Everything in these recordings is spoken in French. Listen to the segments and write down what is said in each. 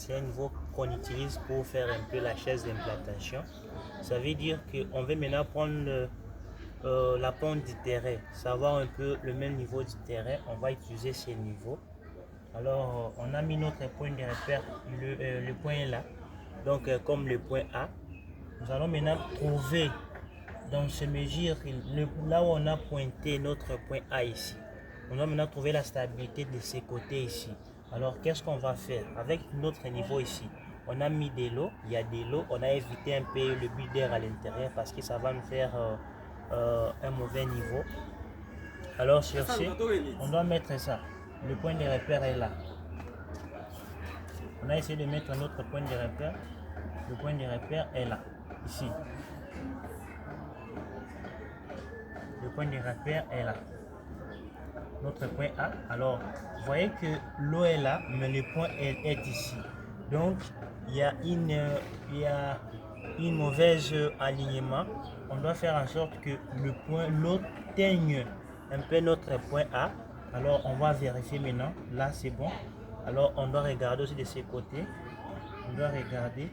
c'est un niveau qu'on utilise pour faire un peu la chaise d'implantation. Ça veut dire qu'on veut maintenant prendre la pente du terrain, savoir un peu le même niveau du terrain. On va utiliser ces niveaux. Alors, on a mis notre point de repère, le point est là. Donc, comme le point A, nous allons maintenant trouver dans ce mesure, là où on a pointé notre point A ici. On va maintenant trouver la stabilité de ces côtés ici. Alors, qu'est-ce qu'on va faire? Avec notre niveau ici, on a mis des lots, il y a des lots, on a évité un peu le but d'air à l'intérieur parce que ça va nous faire un mauvais niveau. Alors, sur ce, on doit mettre ça. Le point de repère est là. On a essayé de mettre notre point de repère. Le point de repère est là, ici. Le point de repère est là. Notre point A. Alors, vous voyez que l'eau est là, mais le point est ici. Donc, il y a une mauvaise alignement. On doit faire en sorte que l'eau teigne un peu notre point A. Alors, on va vérifier maintenant. Là, c'est bon. Alors, on doit regarder aussi de ces côtés. On doit regarder.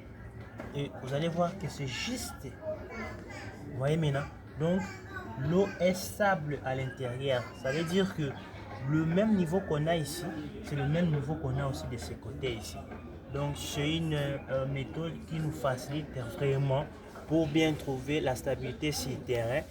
Et vous allez voir que c'est juste. Vous voyez maintenant. Donc, l'eau est stable à l'intérieur. Ça veut dire que le même niveau qu'on a ici, c'est le même niveau qu'on a aussi de ces côtés ici. Donc, c'est une méthode qui nous facilite vraiment pour bien trouver la stabilité sur le terrain